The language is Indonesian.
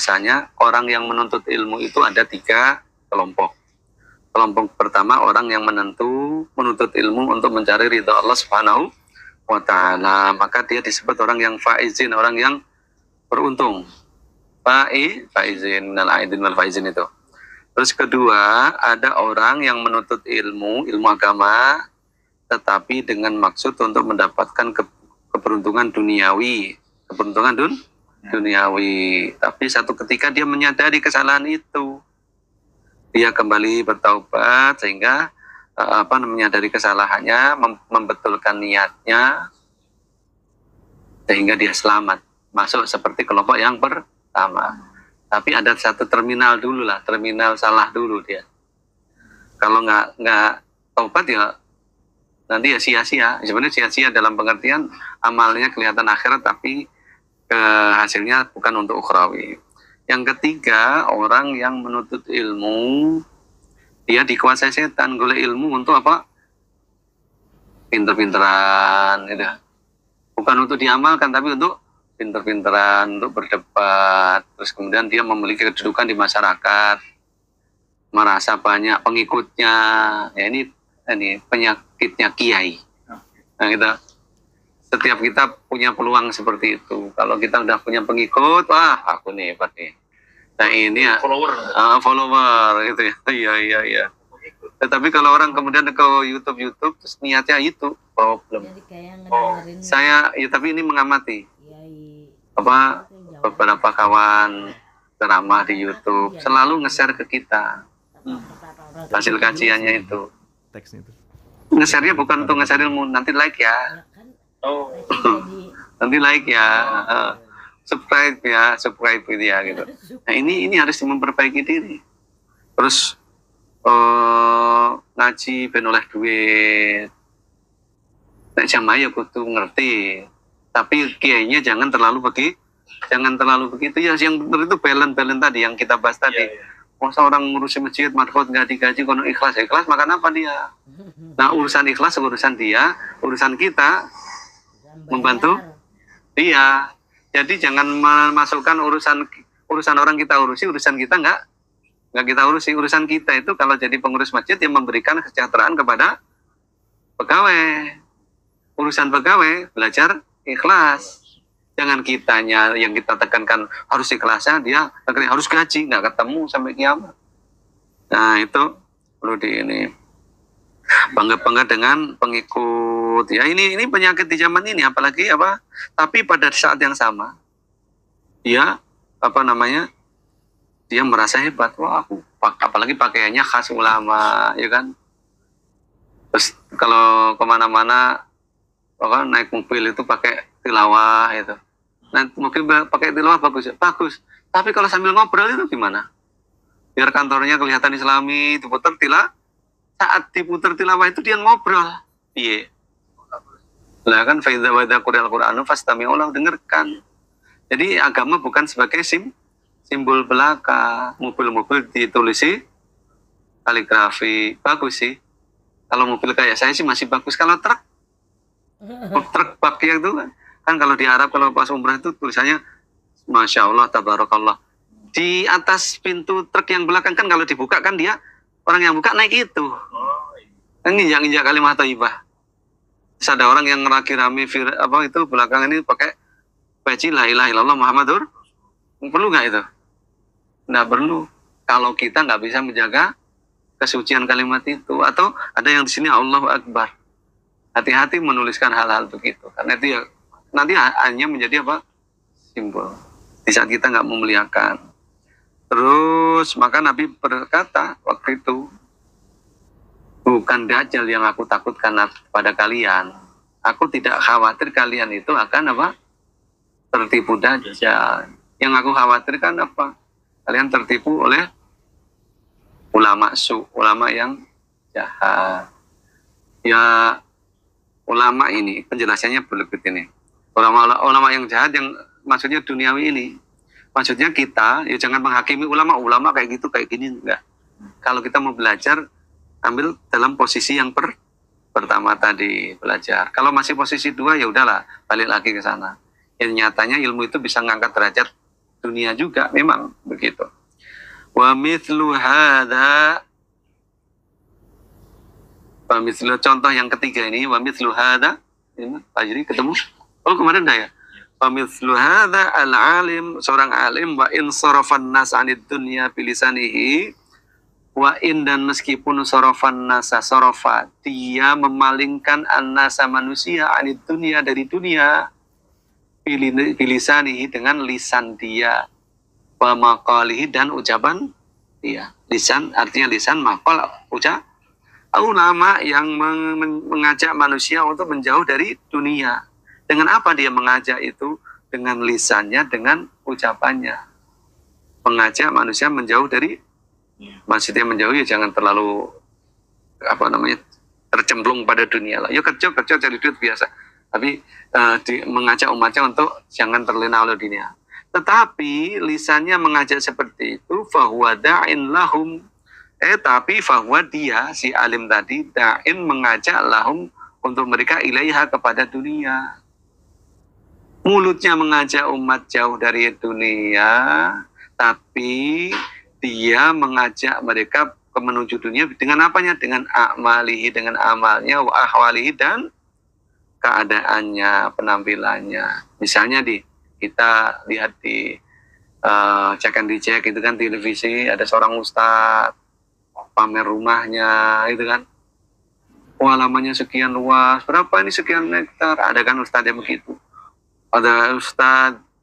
bahwasanya orang yang menuntut ilmu itu ada 3 kelompok. Kelompok pertama orang yang menuntut ilmu untuk mencari ridha Allah Subhanahu wa ta'ala, maka dia disebut orang yang faizin, orang yang beruntung. Faizin minal aidin wal faizin itu. Terus kedua, ada orang yang menuntut ilmu agama, tetapi dengan maksud untuk mendapatkan keberuntungan duniawi, duniawi. Tapi satu ketika dia menyadari kesalahan itu, dia kembali bertaubat sehingga menyadari kesalahannya, membetulkan niatnya, sehingga dia selamat, masuk seperti kelompok yang pertama. Tapi ada satu terminal dulu lah, terminal salah dulu dia. Kalau nggak taubat ya nanti ya sia-sia. Sebenarnya sia-sia dalam pengertian amalnya kelihatan akhirat, tapi hasilnya bukan untuk ukhrawi. Yang ketiga, orang yang menuntut ilmu, dia dikuasai setan, golek ilmu untuk apa? Pinter-pinteran, gitu. Bukan untuk diamalkan, tapi untuk pinter-pinteran, untuk berdebat. Terus kemudian dia memiliki kedudukan di masyarakat, merasa banyak pengikutnya. Ya ini penyakitnya kiai. Nah, gitu. Setiap kita punya peluang seperti itu. Kalau kita udah punya pengikut, wah aku nih hebat nih. Nah ini ya follower gitu ya. Iya. Tetapi kalau orang kemudian ke YouTube terus niatnya itu problem. Saya ya tapi ini mengamati beberapa kawan ceramah di YouTube selalu nge-share ke kita hasil kajiannya itu. Nge-share-nya bukan untuk nge-share ilmu, nanti like ya. Nanti like ya, subscribe gitu ya gitu. Nah ini harus memperbaiki diri. Terus ngaji ben oleh duit. Nek jamaah ya kudu ngerti. Tapi kiainya jangan terlalu begitu ya. Yang benar itu balance tadi yang kita bahas tadi. Masa orang ngurusin masjid, markot nggak digaji, kono ikhlas makan apa dia? Nah urusan ikhlas urusan dia, urusan kita membantu dia. Jadi jangan memasukkan urusan orang kita urusi, urusan kita nggak kita urusi. Urusan kita itu kalau jadi pengurus masjid yang memberikan kesejahteraan kepada pegawai. Urusan pegawai belajar ikhlas. Jangan kitanya yang kita tekankan harus ikhlasnya, dia harus gaji, nggak ketemu sampai kiamat. Nah itu perlu bangga dengan pengikut ya. Ini penyakit di zaman ini, apalagi tapi pada saat yang sama dia dia merasa hebat. Wah aku apalagi pakaiannya khas ulama ya kan. Terus kalau kemana-mana naik mobil itu pakai tilawah itu. Nah mobil pakai tilawah bagus. Tapi kalau sambil ngobrol itu gimana? Biar kantornya kelihatan islami, diputar tilawah. Saat diputar tilawah itu dia ngobrol. Iya. Lah kan faidza wada Qur'anu fastami'u lahu, dengarkan. Jadi agama bukan sebagai simbol belaka. Mobil-mobil ditulisi kaligrafi bagus sih. Kalau mobil kayak saya sih masih bagus. Kalau truk bak yang itu kan kalau di Arab kalau pas umrah itu tulisannya Masya Allah Tabarakallah. Di atas pintu truk yang belakang kan kalau dibuka kan dia orang yang buka naik itu. Kan injak kalimat thayyibah. Terus ada orang yang rame itu belakang ini pakai peci la ilaha illallah Muhammadur. Perlu nggak itu? Nggak perlu. Kalau kita nggak bisa menjaga kesucian kalimat itu, atau ada yang di sini Allahu Akbar. Hati-hati menuliskan hal-hal begitu. Karena itu ya nanti hanya menjadi simbol. Di saat kita nggak memuliakan. Terus maka Nabi berkata waktu itu, bukan Dajjal yang aku takutkan pada kalian. Aku tidak khawatir kalian itu akan tertipu Dajjal. Yang aku khawatirkan kalian tertipu oleh ulama yang jahat. Ya ulama ini penjelasannya berikut ini. Ulama yang jahat yang maksudnya duniawi ini. Maksudnya kita ya jangan menghakimi ulama kayak gitu kayak gini, enggak. Kalau kita mau belajar ambil dalam posisi yang pertama tadi belajar. Kalau masih posisi 2 ya udahlah balik lagi ke sana. Yang nyatanya ilmu itu bisa ngangkat derajat dunia juga, memang begitu. Wa mithlu hadza, contoh yang ketiga ini, wa mithlu hadza, ini Fajri ketemu? Oh kemarin dah ya. Wa mithlu hadza al-alim, seorang alim, wa in sarafan nas 'anid dunya bilisanihi, wa in, dan meskipun sarafan nasa, sarafa, dia memalingkan an-nasa, manusia, 'anid dunya, dari dunia, bilisanihi, dengan lisan dia, wa maqalihi, dan ucapan dia. Lisan artinya lisan, maqal ucap. Ulama yang mengajak manusia untuk menjauh dari dunia. Dengan apa dia mengajak itu? Dengan lisannya, dengan ucapannya. Mengajak manusia menjauh dari, maksudnya menjauh ya jangan terlalu tercemplung pada dunia lah. Ya kerja cari duit biasa. Tapi mengajak umatnya untuk jangan terlena oleh dunia. Tetapi lisannya mengajak seperti itu, fahuwa da'in lahum. Tapi fahuwa, dia, si alim tadi, da'in, mengajak lahum, untuk mereka, ilaiha, kepada dunia. Mulutnya mengajak umat jauh dari dunia, tapi dia mengajak mereka menuju dunia dengan apanya? Dengan a'malihi, dengan amalnya, wa ahwalihi, dan keadaannya, penampilannya. Misalnya kita lihat di cek and dicek itu kan, televisi, ada seorang ustadz pamer rumahnya itu kan, halamannya sekian luas, berapa ini, sekian hektar. Ada kan ustadz yang begitu. Ada ustadz